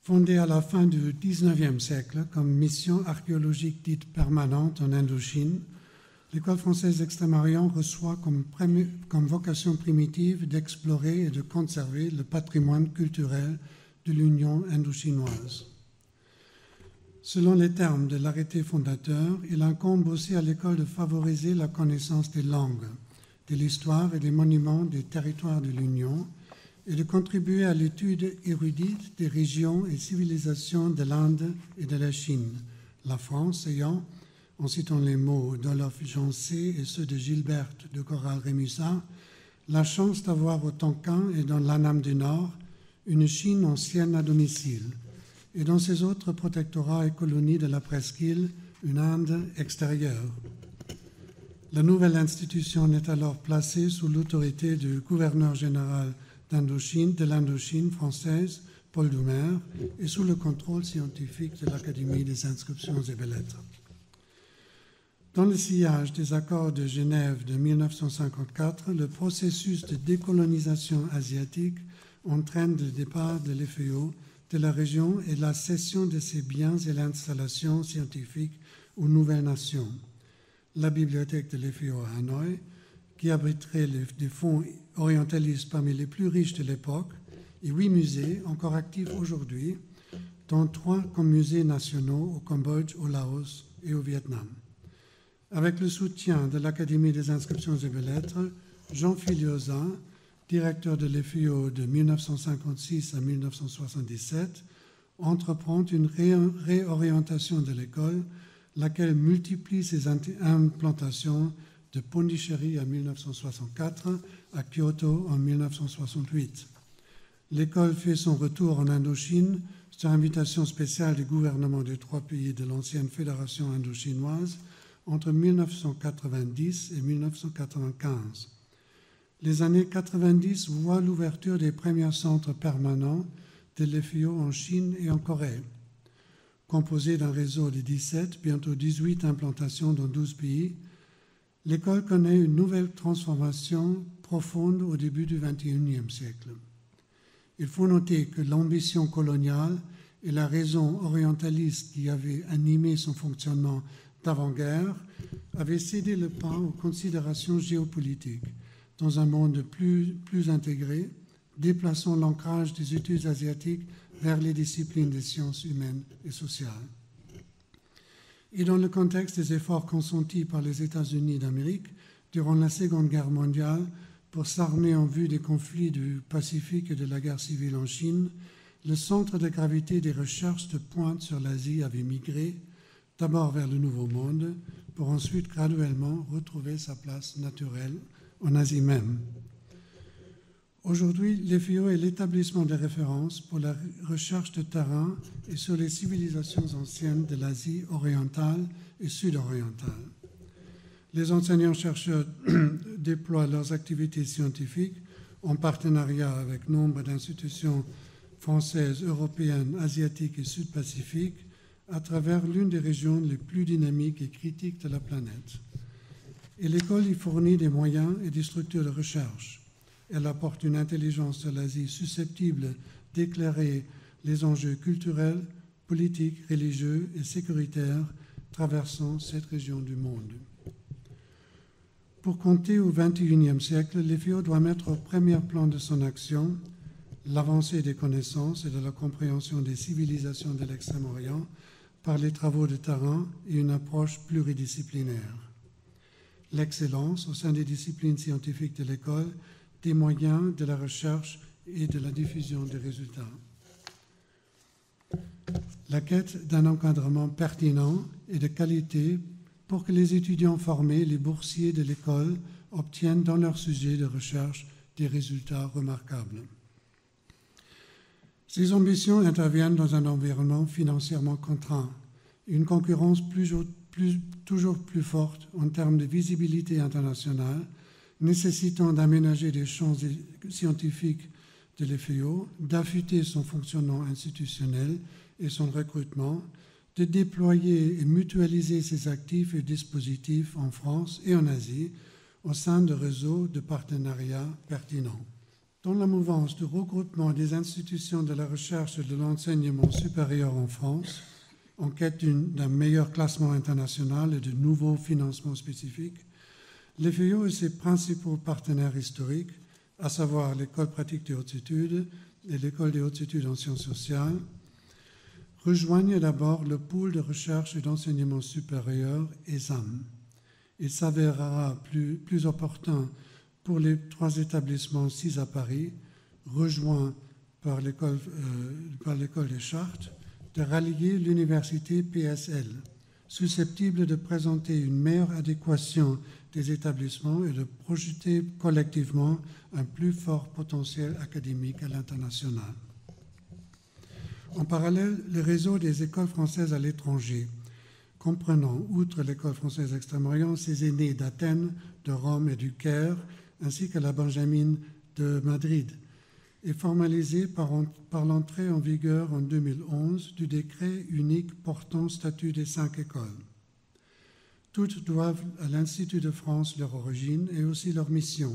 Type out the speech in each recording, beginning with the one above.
Fondée à la fin du XIXe siècle comme mission archéologique dite permanente en Indochine, l'École française d'Extrême-Orient reçoit comme vocation primitive d'explorer et de conserver le patrimoine culturel de l'Union indochinoise. Selon les termes de l'arrêté fondateur, il incombe aussi à l'école de favoriser la connaissance des langues, de l'histoire et des monuments des territoires de l'Union et de contribuer à l'étude érudite des régions et civilisations de l'Inde et de la Chine, la France ayant, en citant les mots d'Olof Jancé et ceux de Gilberte de Corral-Rémusat, la chance d'avoir au Tonkin et dans l'Annam du Nord une Chine ancienne à domicile, et dans ses autres protectorats et colonies de la presqu'île, une Inde extérieure. La nouvelle institution est alors placée sous l'autorité du gouverneur général de l'Indochine française, Paul Doumer, et sous le contrôle scientifique de l'Académie des inscriptions et belles-lettres. Dans le sillage des accords de Genève de 1954, le processus de décolonisation asiatique entraîne le départ de l'FAO de la région et la cession de ses biens et l'installation scientifique aux nouvelles nations. La bibliothèque de l'FAO à Hanoï, qui abriterait des fonds orientalistes parmi les plus riches de l'époque, et 8 musées encore actifs aujourd'hui, dont 3 comme musées nationaux au Cambodge, au Laos et au Vietnam. Avec le soutien de l'Académie des inscriptions et belles-lettres, Jean Filiosa, directeur de l'FAO de 1956 à 1977, entreprend une réorientation de l'école, laquelle multiplie ses implantations de Pondichéry en 1964 à Kyoto en 1968. L'école fait son retour en Indochine sur invitation spéciale du gouvernement des 3 pays de l'ancienne Fédération indochinoise entre 1990 et 1995. Les années 90 voient l'ouverture des premiers centres permanents de l'FAO en Chine et en Corée. Composé d'un réseau de 17, bientôt 18 implantations dans 12 pays, l'école connaît une nouvelle transformation profonde au début du XXIe siècle. Il faut noter que l'ambition coloniale et la raison orientaliste qui avait animé son fonctionnement d'avant-guerre avaient cédé le pas aux considérations géopolitiques dans un monde plus intégré, déplaçant l'ancrage des études asiatiques vers les disciplines des sciences humaines et sociales. Et dans le contexte des efforts consentis par les États-Unis d'Amérique durant la Seconde Guerre mondiale pour s'armer en vue des conflits du Pacifique et de la guerre civile en Chine, le centre de gravité des recherches de pointe sur l'Asie avait migré, d'abord vers le Nouveau Monde, pour ensuite graduellement retrouver sa place naturelle en Asie même. Aujourd'hui, l'FAO est l'établissement de référence pour la recherche de terrain et sur les civilisations anciennes de l'Asie orientale et sud-orientale. Les enseignants-chercheurs déploient leurs activités scientifiques en partenariat avec nombre d'institutions françaises, européennes, asiatiques et sud-pacifiques à travers l'une des régions les plus dynamiques et critiques de la planète. Et l'école y fournit des moyens et des structures de recherche. Elle apporte une intelligence de l'Asie susceptible d'éclairer les enjeux culturels, politiques, religieux et sécuritaires traversant cette région du monde. Pour compter au XXIe siècle, l'FAO doit mettre au premier plan de son action l'avancée des connaissances et de la compréhension des civilisations de l'Extrême-Orient par les travaux de terrain et une approche pluridisciplinaire. L'excellence au sein des disciplines scientifiques de l'école, des moyens, de la recherche et de la diffusion des résultats. La quête d'un encadrement pertinent et de qualité pour que les étudiants formés, les boursiers de l'école, obtiennent dans leur sujet de recherche des résultats remarquables. Ces ambitions interviennent dans un environnement financièrement contraint, une concurrence toujours plus forte en termes de visibilité internationale, nécessitant d'aménager des champs scientifiques de l'FAO, d'affûter son fonctionnement institutionnel et son recrutement, de déployer et mutualiser ses actifs et dispositifs en France et en Asie au sein de réseaux de partenariats pertinents. Dans la mouvance du regroupement des institutions de la recherche et de l'enseignement supérieur en France, en quête d'un meilleur classement international et de nouveaux financements spécifiques, l'FEO et ses principaux partenaires historiques, à savoir l'École pratique des hautes études et l'École des hautes études en sciences sociales, rejoignent d'abord le pôle de recherche et d'enseignement supérieur ESAM. Il s'avérera plus opportun pour les 3 établissements 6 à Paris, rejoints par l'école des Chartes, de rallier l'université PSL, susceptible de présenter une meilleure adéquation des établissements et de projeter collectivement un plus fort potentiel académique à l'international. En parallèle, le réseau des écoles françaises à l'étranger, comprenant, outre l'école française Extrême-Orient, ses aînés d'Athènes, de Rome et du Caire, ainsi que la Benjamine de Madrid, est formalisé par l'entrée en vigueur en 2011 du décret unique portant statut des 5 écoles. Toutes doivent à l'Institut de France leur origine et aussi leur mission,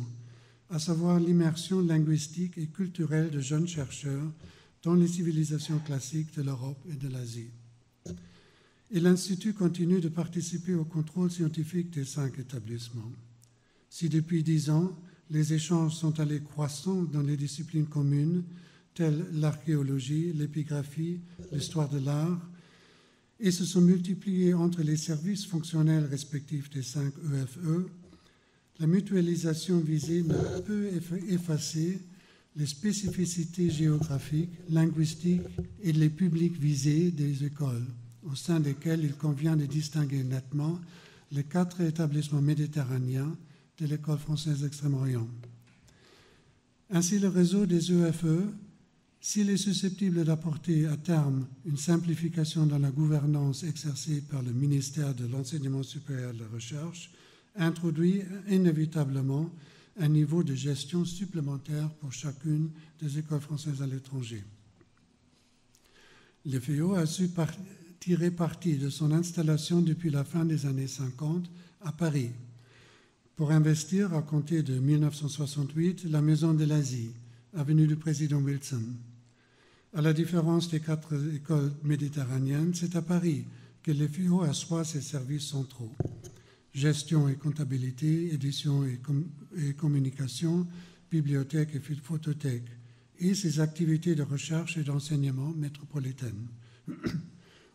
à savoir l'immersion linguistique et culturelle de jeunes chercheurs dans les civilisations classiques de l'Europe et de l'Asie. Et l'Institut continue de participer au contrôle scientifique des 5 établissements. Si depuis 10 ans, les échanges sont allés croissant dans les disciplines communes, telles l'archéologie, l'épigraphie, l'histoire de l'art, et se sont multipliés entre les services fonctionnels respectifs des 5 EFE, la mutualisation visée ne peut effacer les spécificités géographiques, linguistiques et les publics visés des écoles, au sein desquels il convient de distinguer nettement les 4 établissements méditerranéens de l'École française d'Extrême-Orient. Ainsi, le réseau des EFE, s'il est susceptible d'apporter à terme une simplification dans la gouvernance exercée par le ministère de l'Enseignement supérieur et de la Recherche, introduit inévitablement un niveau de gestion supplémentaire pour chacune des écoles françaises à l'étranger. L'FEO a su tirer parti de son installation depuis la fin des années 50 à Paris pour investir, à compter de 1968, la Maison de l'Asie, avenue du Président Wilson. À la différence des 4 écoles méditerranéennes, c'est à Paris que l'FEO assoit ses services centraux: gestion et comptabilité, édition et communication, bibliothèque et photothèque, et ses activités de recherche et d'enseignement métropolitaines.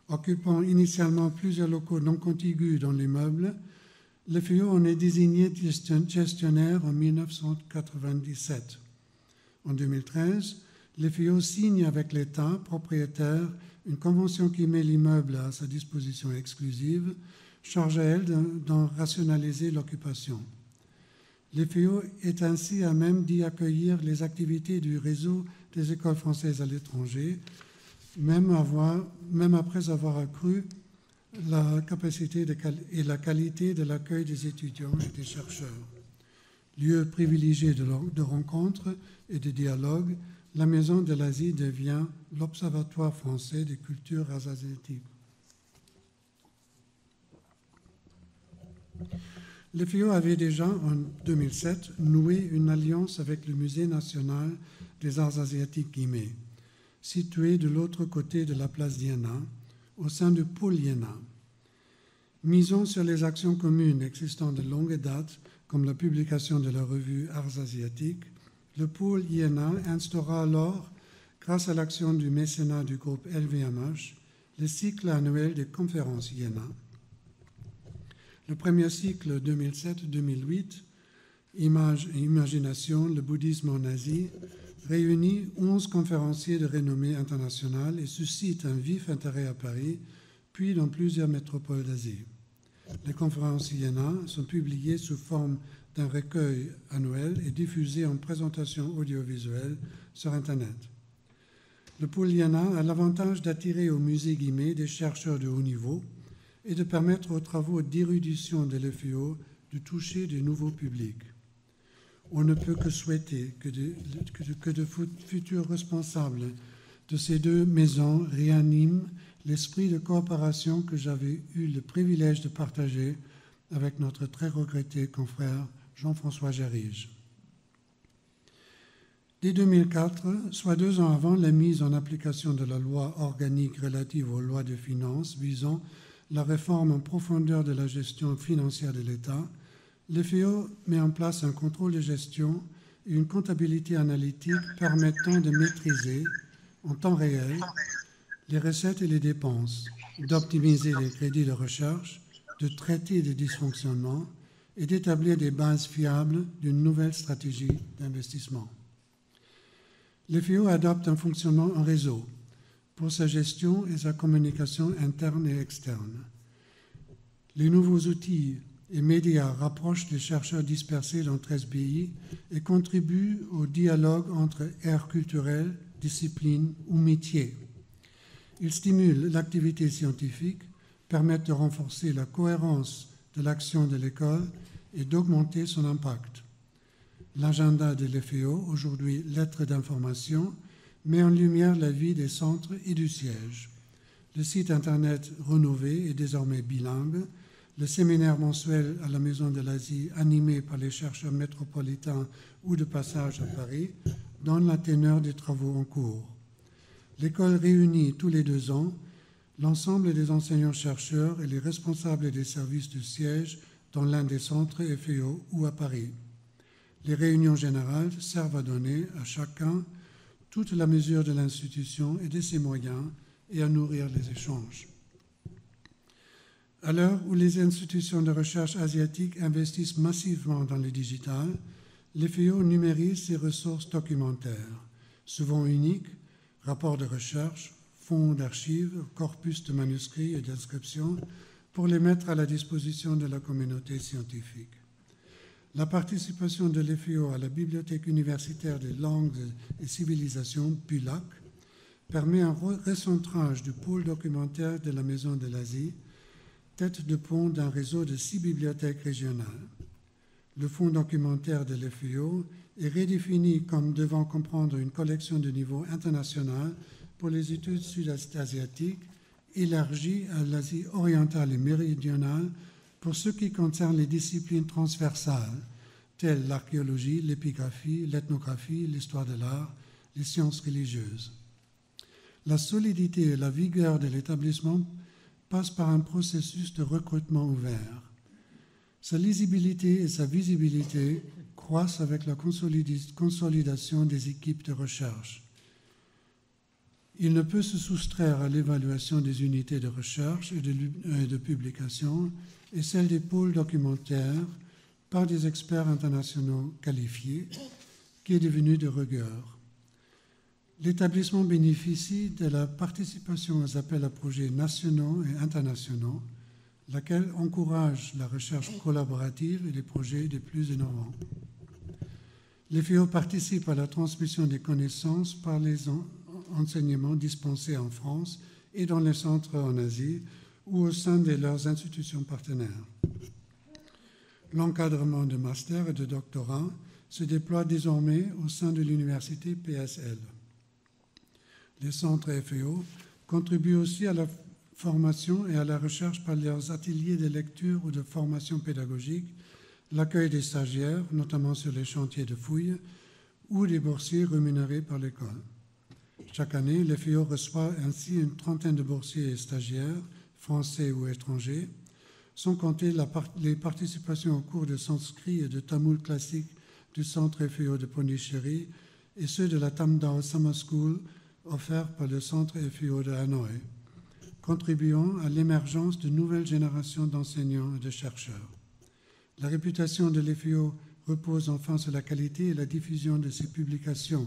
Occupant initialement plusieurs locaux non contigus dans l'immeuble, l'FEO en est désigné gestionnaire en 1997. En 2013, l'FEO signe avec l'État propriétaire une convention qui met l'immeuble à sa disposition exclusive, charge à elle d'en rationaliser l'occupation. L'FEO est ainsi à même d'y accueillir les activités du réseau des écoles françaises à l'étranger, même après avoir accru la capacité et la qualité de l'accueil des étudiants et des chercheurs. Lieu privilégié de rencontres et de dialogue, la Maison de l'Asie devient l'Observatoire français des cultures asiatiques. L'FEO avait déjà, en 2007, noué une alliance avec le Musée national des arts asiatiques Guimet, situé de l'autre côté de la place d'Iéna, au sein du pôle Iéna. Misons sur les actions communes existant de longue date, comme la publication de la revue Arts asiatiques, le pôle Iéna instaura alors, grâce à l'action du mécénat du groupe LVMH, le cycle annuel des conférences Iéna. Le premier cycle 2007-2008, Images et imagination, le bouddhisme en Asie, réunit 11 conférenciers de renommée internationale et suscite un vif intérêt à Paris, puis dans plusieurs métropoles d'Asie. Les conférences Iéna sont publiées sous forme d'un recueil annuel et diffusées en présentation audiovisuelle sur Internet. Le pôle Iéna a l'avantage d'attirer au musée Guimet des chercheurs de haut niveau et de permettre aux travaux d'érudition de l'FEO de toucher de nouveaux publics. On ne peut que souhaiter que de futurs responsables de ces 2 maisons réaniment l'esprit de coopération que j'avais eu le privilège de partager avec notre très regretté confrère Jean-François Jarige. Dès 2004, soit 2 ans avant la mise en application de la loi organique relative aux lois de finances visant la réforme en profondeur de la gestion financière de l'État, l'FEO met en place un contrôle de gestion et une comptabilité analytique permettant de maîtriser en temps réel les recettes et les dépenses, d'optimiser les crédits de recherche, de traiter des dysfonctionnements et d'établir des bases fiables d'une nouvelle stratégie d'investissement. L'FEO adopte un fonctionnement en réseau pour sa gestion et sa communication interne et externe. Les nouveaux outils et médias rapprochent les chercheurs dispersés dans 13 pays et contribuent au dialogue entre aires culturelles, disciplines ou métiers. Ils stimulent l'activité scientifique, permettent de renforcer la cohérence de l'action de l'école et d'augmenter son impact. L'agenda de l'FEO, aujourd'hui lettre d'information, met en lumière la vie des centres et du siège. Le site Internet rénové est désormais bilingue. Le séminaire mensuel à la Maison de l'Asie, animé par les chercheurs métropolitains ou de passage à Paris, donne la teneur des travaux en cours. L'école réunit tous les 2 ans l'ensemble des enseignants-chercheurs et les responsables des services du siège dans l'un des centres FEO ou à Paris. Les réunions générales servent à donner à chacun toute la mesure de l'institution et de ses moyens et à nourrir les échanges. À l'heure où les institutions de recherche asiatiques investissent massivement dans le digital, l'FEO numérise ses ressources documentaires, souvent uniques, rapports de recherche, fonds d'archives, corpus de manuscrits et d'inscriptions, pour les mettre à la disposition de la communauté scientifique. La participation de l'FEO à la Bibliothèque universitaire des langues et civilisations, BULAC, permet un recentrage du pôle documentaire de la Maison de l'Asie, tête de pont d'un réseau de 6 bibliothèques régionales. Le fonds documentaire de l'FEO est redéfini comme devant comprendre une collection de niveau international pour les études sud-asiatiques, élargie à l'Asie orientale et méridionale pour ce qui concerne les disciplines transversales, telles l'archéologie, l'épigraphie, l'ethnographie, l'histoire de l'art, les sciences religieuses. La solidité et la vigueur de l'établissement passent par un processus de recrutement ouvert. Sa lisibilité et sa visibilité croissent avec la consolidation des équipes de recherche. Il ne peut se soustraire à l'évaluation des unités de recherche et de publication et celle des pôles documentaires par des experts internationaux qualifiés, qui est devenu de rigueur. L'établissement bénéficie de la participation aux appels à projets nationaux et internationaux, laquelle encourage la recherche collaborative et les projets les plus innovants. L'FEO participe à la transmission des connaissances par les enseignements dispensés en France et dans les centres en Asie ou au sein de leurs institutions partenaires. L'encadrement de master et de doctorat se déploie désormais au sein de l'université PSL. Les centres FEO contribuent aussi à la formation et à la recherche par leurs ateliers de lecture ou de formation pédagogique, l'accueil des stagiaires, notamment sur les chantiers de fouilles, ou des boursiers rémunérés par l'école. Chaque année, l'FEO reçoit ainsi une trentaine de boursiers et stagiaires, français ou étrangers, sans compter les participations au cours de sanskrit et de tamoul classique du centre FEO de Pondichéry et ceux de la Tamdao Summer School offerts par le centre FEO de Hanoï, contribuant à l'émergence de nouvelles générations d'enseignants et de chercheurs. La réputation de l'FEO repose enfin sur la qualité et la diffusion de ses publications.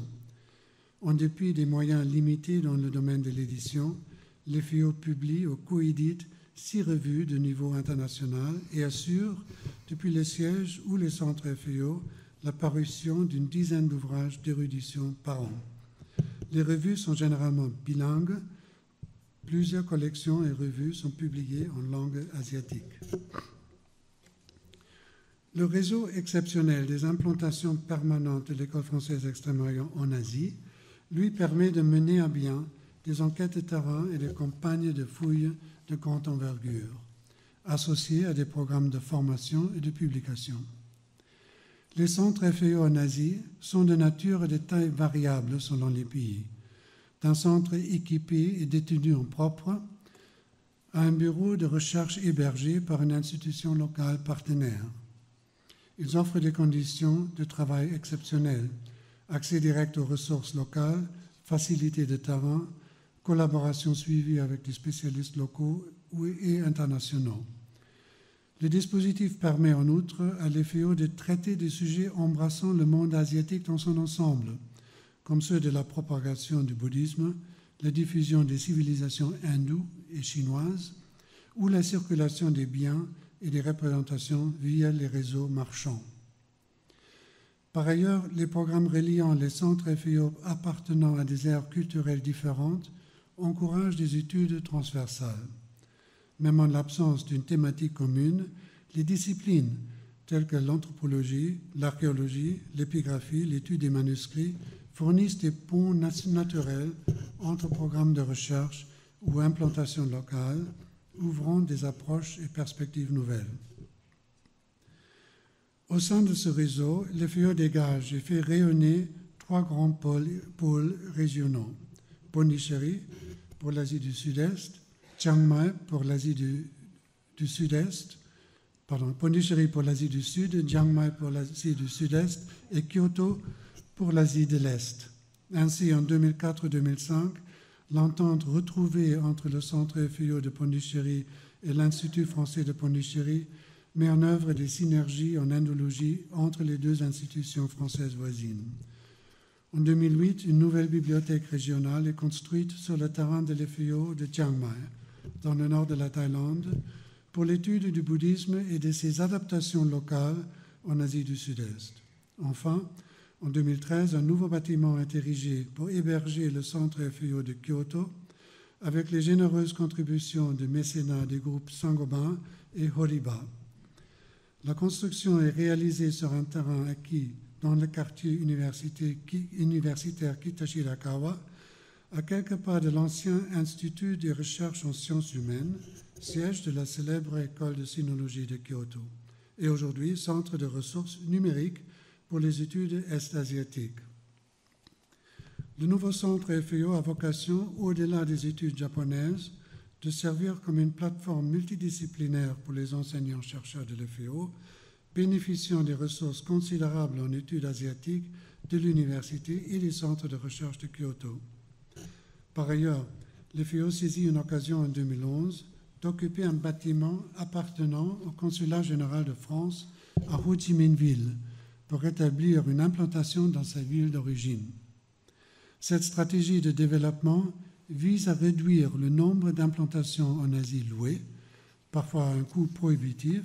En dépit des moyens limités dans le domaine de l'édition, l'FEO publie ou coédite 6 revues de niveau international et assure, depuis les sièges ou les centres FEO, la parution d'une dizaine d'ouvrages d'érudition par an. Les revues sont généralement bilingues. Plusieurs collections et revues sont publiées en langue asiatique. Le réseau exceptionnel des implantations permanentes de l'École française d'Extrême-Orient en Asie lui permet de mener à bien des enquêtes de terrain et des campagnes de fouilles de grande envergure, associées à des programmes de formation et de publication. Les centres FAO en Asie sont de nature et de taille variable selon les pays. D'un centre équipé et détenu en propre à un bureau de recherche hébergé par une institution locale partenaire. Ils offrent des conditions de travail exceptionnelles, accès direct aux ressources locales, facilité de terrain, collaboration suivie avec des spécialistes locaux et internationaux. Le dispositif permet en outre à l'FAO de traiter des sujets embrassant le monde asiatique dans son ensemble, comme ceux de la propagation du bouddhisme, la diffusion des civilisations hindoues et chinoises, ou la circulation des biens et des représentations via les réseaux marchands. Par ailleurs, les programmes reliant les centres FAO appartenant à des aires culturelles différentes encouragent des études transversales. Même en l'absence d'une thématique commune, les disciplines telles que l'anthropologie, l'archéologie, l'épigraphie, l'étude des manuscrits fournissent des ponts naturels entre programmes de recherche ou implantations locales, ouvrant des approches et perspectives nouvelles. Au sein de ce réseau, le FAO dégage et fait rayonner 3 grands pôles régionaux. Pondichéry pour l'Asie du Sud-Est, Chiang Mai pour l'Asie du Sud-Est, Pondichéry pour l'Asie du Sud, Chiang Mai pour l'Asie du Sud-Est et Kyoto pour l'Asie de l'Est. Ainsi, en 2004-2005, l'entente retrouvée entre le Centre FAO de Pondichéry et l'Institut français de Pondichéry met en œuvre des synergies en indologie entre les 2 institutions françaises voisines. En 2008, une nouvelle bibliothèque régionale est construite sur le terrain de l'FAO de Chiang Mai, dans le nord de la Thaïlande, pour l'étude du bouddhisme et de ses adaptations locales en Asie du Sud-Est. Enfin, en 2013, un nouveau bâtiment a été érigé pour héberger le centre FAO de Kyoto, avec les généreuses contributions de mécénats des groupes Saint-Gobain et Horiba. La construction est réalisée sur un terrain acquis dans le quartier universitaire Kitashirakawa, à quelques pas de l'ancien Institut de recherche en sciences humaines, siège de la célèbre école de sinologie de Kyoto, et aujourd'hui centre de ressources numériques pour les études est-asiatiques. Le nouveau centre FAO a vocation, au-delà des études japonaises, de servir comme une plateforme multidisciplinaire pour les enseignants-chercheurs de l'FAO, bénéficiant des ressources considérables en études asiatiques de l'université et des centres de recherche de Kyoto. Par ailleurs, l'FAO saisit une occasion en 2011 d'occuper un bâtiment appartenant au Consulat général de France à Ho Chi Minh Ville pour établir une implantation dans sa ville d'origine. Cette stratégie de développement vise à réduire le nombre d'implantations en Asie louées, parfois à un coût prohibitif,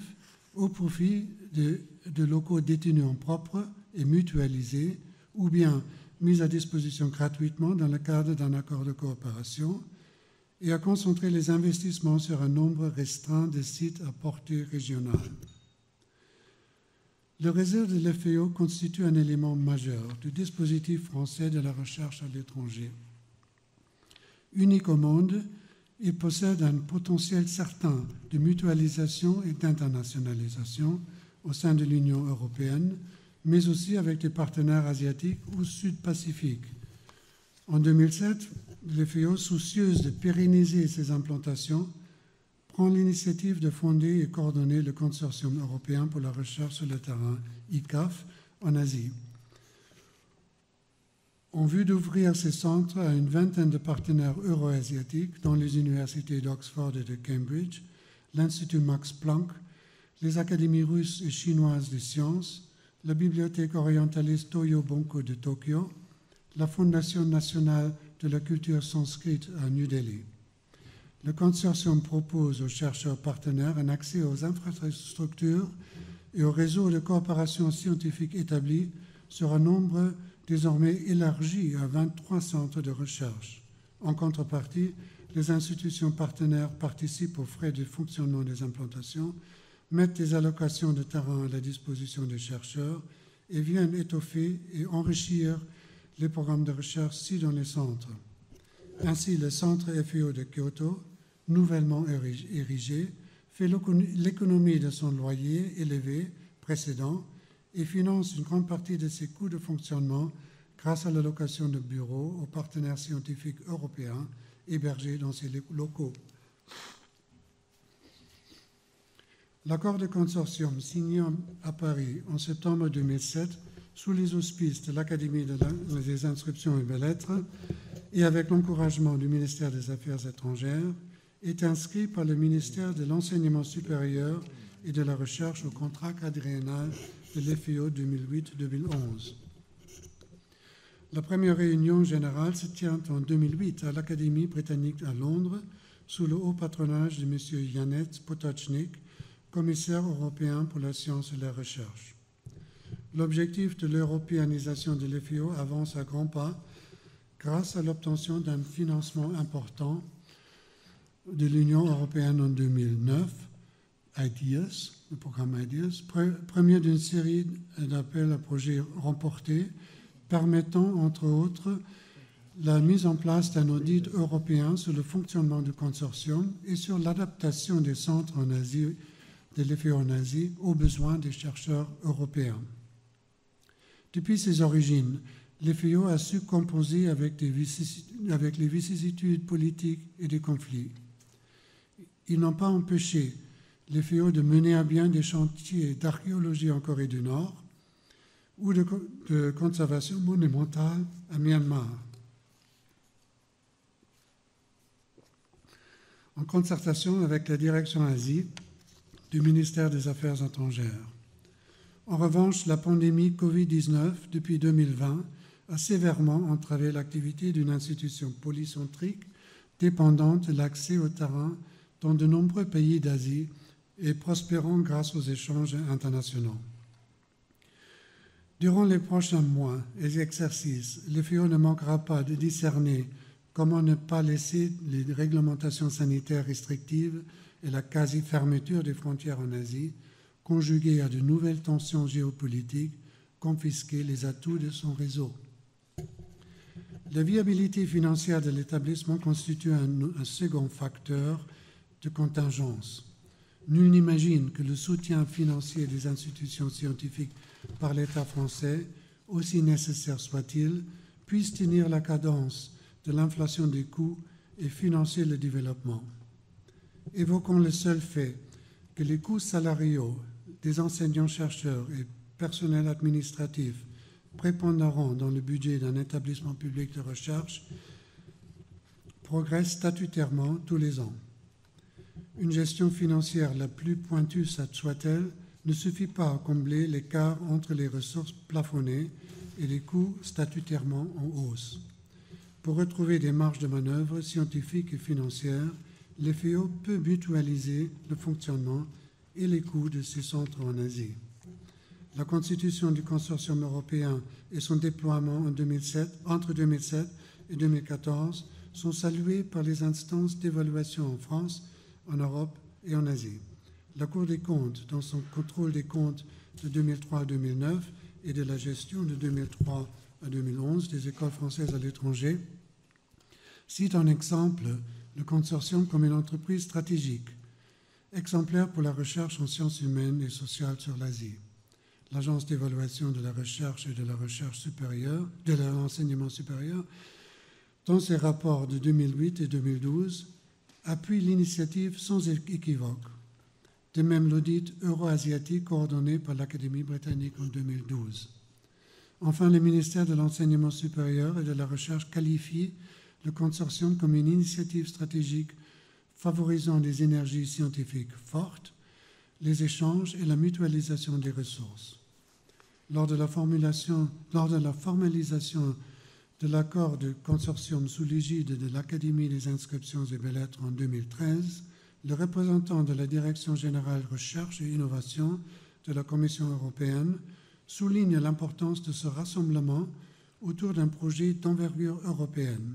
au profit de locaux détenus en propre et mutualisés, ou bien mis à disposition gratuitement dans le cadre d'un accord de coopération, et à concentrer les investissements sur un nombre restreint de sites à portée régionale. Le réseau de l'FAO constitue un élément majeur du dispositif français de la recherche à l'étranger. Unique au monde, il possède un potentiel certain de mutualisation et d'internationalisation au sein de l'Union européenne, mais aussi avec des partenaires asiatiques ou sud-pacifiques. En 2007, l'FAO, soucieuse de pérenniser ses implantations, prend l'initiative de fonder et coordonner le Consortium européen pour la recherche sur le terrain, ICAF, en Asie. En vue d'ouvrir ces centres à une vingtaine de partenaires euro-asiatiques, dont les universités d'Oxford et de Cambridge, l'Institut Max Planck, les académies russes et chinoises des sciences, la bibliothèque orientaliste Toyo Bunko de Tokyo, la Fondation nationale de la culture sanskrite à New Delhi. Le consortium propose aux chercheurs partenaires un accès aux infrastructures et aux réseaux de coopération scientifique établis sur un nombre désormais élargi à 23 centres de recherche. En contrepartie, les institutions partenaires participent aux frais de fonctionnement des implantations, mettent des allocations de terrain à la disposition des chercheurs et viennent étoffer et enrichir les programmes de recherche ci dans les centres. Ainsi, le centre FAO de Kyoto, nouvellement érigé, fait l'économie de son loyer élevé précédent et finance une grande partie de ses coûts de fonctionnement grâce à l'allocation de bureaux aux partenaires scientifiques européens hébergés dans ses locaux. L'accord de consortium signé à Paris en septembre 2007 sous les auspices de l'Académie des inscriptions et belles-lettres et avec l'encouragement du ministère des Affaires étrangères est inscrit par le ministère de l'Enseignement supérieur et de la Recherche au contrat quadriennal de l'FEO 2008-2011. La première réunion générale se tient en 2008 à l'Académie britannique à Londres sous le haut patronage de M. Janez Potočnik, commissaire européen pour la science et la recherche. L'objectif de l'européanisation de l'FEO avance à grands pas grâce à l'obtention d'un financement important de l'Union européenne en 2009, IDEAS, le programme IDEAS, premier d'une série d'appels à projets remportés, permettant, entre autres, la mise en place d'un audit européen sur le fonctionnement du consortium et sur l'adaptation des centres en Asie, de l'FEO en Asie, aux besoins des chercheurs européens. Depuis ses origines, l'FEO a su composer avec les vicissitudes politiques et des conflits. Ils n'ont pas empêché l'FEO de mener à bien des chantiers d'archéologie en Corée du Nord ou de conservation monumentale à Myanmar. En concertation avec la direction Asie du ministère des Affaires étrangères. En revanche, la pandémie Covid-19 depuis 2020 a sévèrement entravé l'activité d'une institution polycentrique dépendante de l'accès au terrain dans de nombreux pays d'Asie et prospérant grâce aux échanges internationaux. Durant les prochains mois et exercices, l'FEO ne manquera pas de discerner comment ne pas laisser les réglementations sanitaires restrictives et la quasi-fermeture des frontières en Asie, conjuguées à de nouvelles tensions géopolitiques, confisquer les atouts de son réseau. La viabilité financière de l'établissement constitue un second facteur de contingence. Nul n'imagine que le soutien financier des institutions scientifiques par l'État français, aussi nécessaire soit-il, puisse tenir la cadence de l'inflation des coûts et financer le développement. Évoquons le seul fait que les coûts salariaux des enseignants-chercheurs et personnel administratif prépondérants dans le budget d'un établissement public de recherche progressent statutairement tous les ans. Une gestion financière la plus pointue soit-elle ne suffit pas à combler l'écart entre les ressources plafonnées et les coûts statutairement en hausse. Pour retrouver des marges de manœuvre scientifiques et financières, l'FEO peut mutualiser le fonctionnement et les coûts de ses centres en Asie. La constitution du consortium européen et son déploiement entre 2007 et 2014 sont salués par les instances d'évaluation en France, en Europe et en Asie. La Cour des comptes, dans son contrôle des comptes de 2003 à 2009 et de la gestion de 2003 à 2011 des écoles françaises à l'étranger, cite en exemple le consortium comme une entreprise stratégique, exemplaire pour la recherche en sciences humaines et sociales sur l'Asie. L'Agence d'évaluation de la recherche et de la recherche supérieure, de l'enseignement supérieur, dans ses rapports de 2008 et 2012, appuie l'initiative sans équivoque. De même, l'audit euro-asiatique coordonné par l'Académie britannique en 2012. Enfin, le ministère de l'Enseignement supérieur et de la Recherche qualifie le consortium comme une initiative stratégique favorisant des énergies scientifiques fortes, les échanges et la mutualisation des ressources. Lors de la formalisation de l'accord de consortium sous l'égide de l'Académie des inscriptions et belles-lettres en 2013, le représentant de la Direction générale Recherche et Innovation de la Commission européenne souligne l'importance de ce rassemblement autour d'un projet d'envergure européenne,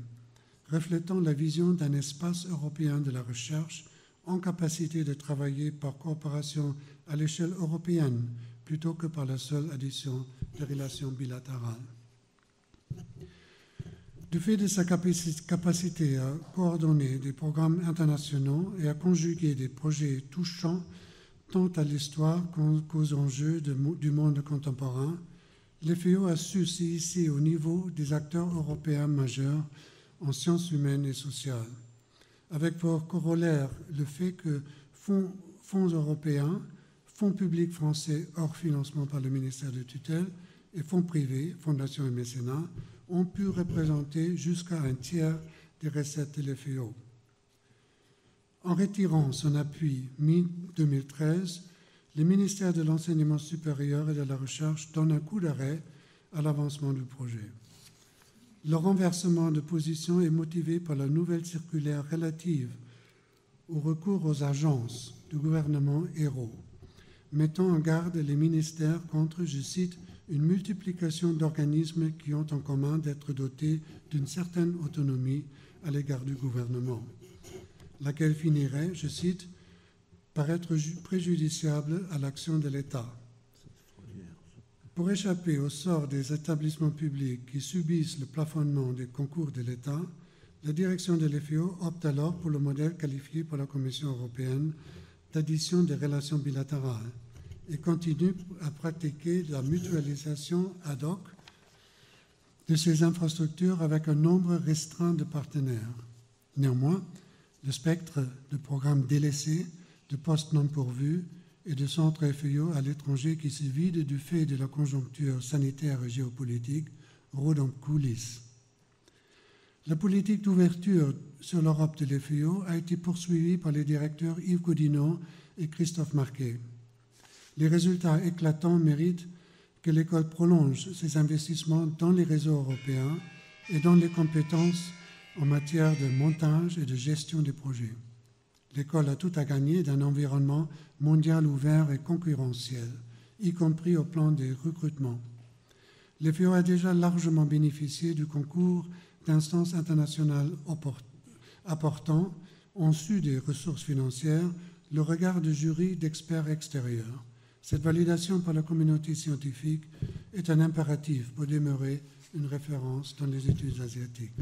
reflétant la vision d'un espace européen de la recherche en capacité de travailler par coopération à l'échelle européenne plutôt que par la seule addition de relations bilatérales. Du fait de sa capacité à coordonner des programmes internationaux et à conjuguer des projets touchant tant à l'histoire qu'aux enjeux du monde contemporain, le FEO a su s'hisser au niveau des acteurs européens majeurs en sciences humaines et sociales, avec pour corollaire le fait que fonds européens, fonds publics français hors financement par le ministère de tutelle et fonds privés, fondations et mécénats, ont pu représenter jusqu'à un tiers des recettes de l'FEO. En retirant son appui mi-2013, le ministère de l'Enseignement supérieur et de la Recherche donne un coup d'arrêt à l'avancement du projet. Le renversement de position est motivé par la nouvelle circulaire relative au recours aux agences du gouvernement héros, mettant en garde les ministères contre, je cite, une multiplication d'organismes qui ont en commun d'être dotés d'une certaine autonomie à l'égard du gouvernement, laquelle finirait, je cite, par être préjudiciable à l'action de l'État. Pour échapper au sort des établissements publics qui subissent le plafonnement des concours de l'État, la direction de l'FEO opte alors pour le modèle qualifié par la Commission européenne d'addition des relations bilatérales et continue à pratiquer la mutualisation ad hoc de ces infrastructures avec un nombre restreint de partenaires. Néanmoins, le spectre de programmes délaissés, de postes non pourvus et de centres FEO à l'étranger qui se vident du fait de la conjoncture sanitaire et géopolitique rôde en coulisses. La politique d'ouverture sur l'Europe de l'FEO a été poursuivie par les directeurs Yves Godinot et Christophe Marquet. Les résultats éclatants méritent que l'école prolonge ses investissements dans les réseaux européens et dans les compétences en matière de montage et de gestion des projets. L'école a tout à gagner d'un environnement mondial ouvert et concurrentiel, y compris au plan des recrutements. L'FEO a déjà largement bénéficié du concours d'instances internationales apportant, en su des ressources financières, le regard de jury d'experts extérieurs. Cette validation par la communauté scientifique est un impératif pour demeurer une référence dans les études asiatiques.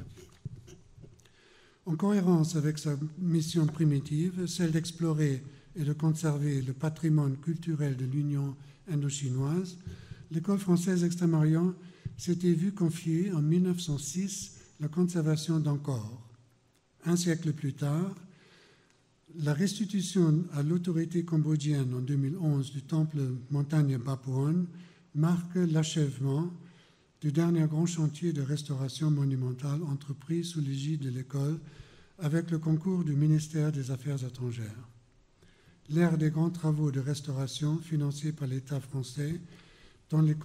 En cohérence avec sa mission primitive, celle d'explorer et de conserver le patrimoine culturel de l'Union indo-chinoise, l'École française Extrême-Orient s'était vue confier en 1906 la conservation d'Angkor. Un siècle plus tard, la restitution à l'autorité cambodgienne en 2011 du temple montagne Bapouane marque l'achèvement du dernier grand chantier de restauration monumentale entrepris sous l'égide de l'école avec le concours du ministère des Affaires étrangères. L'ère des grands travaux de restauration financés par l'État français dans les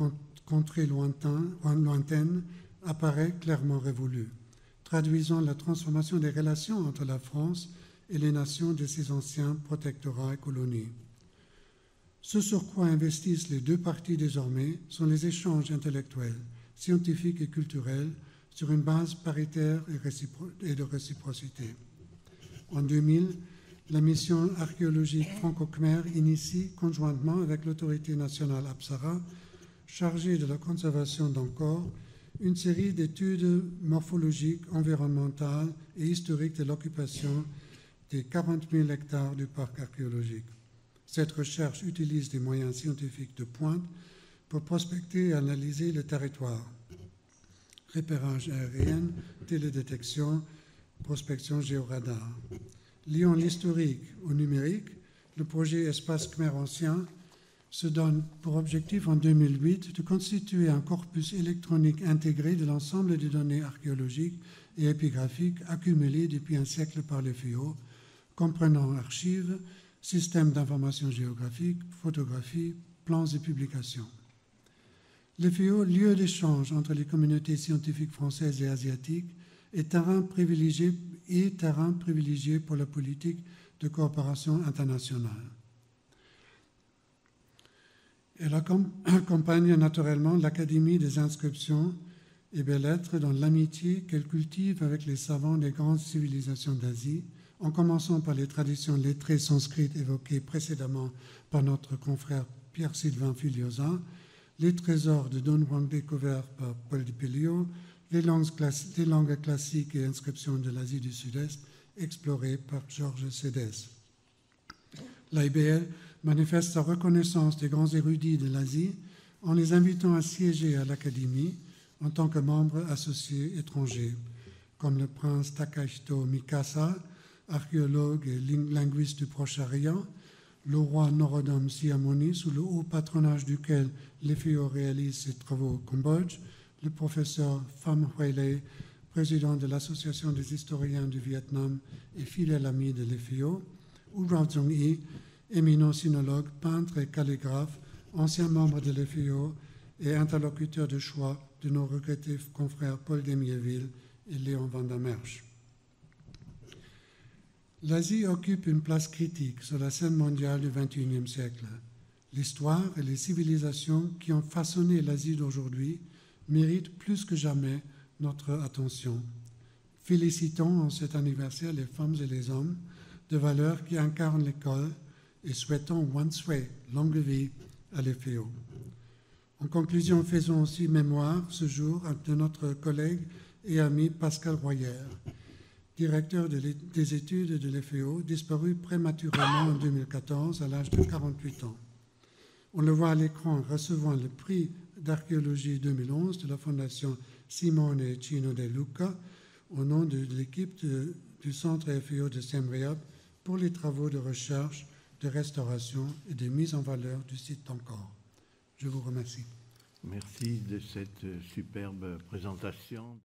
contrées lointaines apparaît clairement révolue, traduisant la transformation des relations entre la France et les nations de ses anciens protectorats et colonies. Ce sur quoi investissent les deux parties désormais sont les échanges intellectuels, scientifiques et culturels sur une base paritaire et de réciprocité. En 2000, la mission archéologique franco-khmer initie, conjointement avec l'autorité nationale Apsara, chargée de la conservation d'Angkor, une série d'études morphologiques, environnementales et historiques de l'occupation des 40 000 hectares du parc archéologique. Cette recherche utilise des moyens scientifiques de pointe pour prospecter et analyser le territoire. Repérage aérien, télédétection, prospection géoradar. Liant l'historique au numérique, le projet Espace Khmer Ancien se donne pour objectif en 2008 de constituer un corpus électronique intégré de l'ensemble des données archéologiques et épigraphiques accumulées depuis un siècle par les FEO, comprenant archives, systèmes d'information géographique, photographies, plans et publications. Les FEO, lieu d'échange entre les communautés scientifiques françaises et asiatiques, est terrain privilégié pour la politique de coopération internationale. Elle accompagne naturellement l'Académie des inscriptions et belles-lettres dans l'amitié qu'elle cultive avec les savants des grandes civilisations d'Asie, en commençant par les traditions lettrées sanskrites évoquées précédemment par notre confrère Pierre-Sylvain Filiosa, les trésors de Dunhuang découverts par Paul Di Pelio, les langues classiques et inscriptions de l'Asie du Sud-Est explorées par Georges Sédès. L'AIBL manifeste sa reconnaissance des grands érudits de l'Asie en les invitant à siéger à l'Académie en tant que membres associés étrangers, comme le prince Takahito Mikasa, archéologue et linguiste du Proche-Orient, le roi Norodom Sihamoni, sous le haut patronage duquel l'EFIO réalise ses travaux au Cambodge, le professeur Pham Huailei, président de l'Association des historiens du Vietnam et fidèle ami de l'EFIO, ou Rao Zong-Yi, éminent sinologue, peintre et calligraphe, ancien membre de l'EFIO et interlocuteur de choix de nos regrettés confrères Paul Demiéville et Léon Van der Merch. L'Asie occupe une place critique sur la scène mondiale du XXIe siècle. L'histoire et les civilisations qui ont façonné l'Asie d'aujourd'hui méritent plus que jamais notre attention. Félicitons en cet anniversaire les femmes et les hommes de valeur qui incarnent l'école et souhaitons Wan Sway, longue vie à l'EFIO. En conclusion, faisons aussi mémoire ce jour de notre collègue et ami Pascal Royer, directeur des études de l'EFIO, disparu prématurément en 2014 à l'âge de 48 ans. On le voit à l'écran recevant le prix d'archéologie 2011 de la Fondation Simone et Cino De Luca au nom de l'équipe du Centre EFIO de Siem Reap pour les travaux de recherche, de restauration et de mise en valeur du site d'Angkor. Je vous remercie. Merci de cette superbe présentation.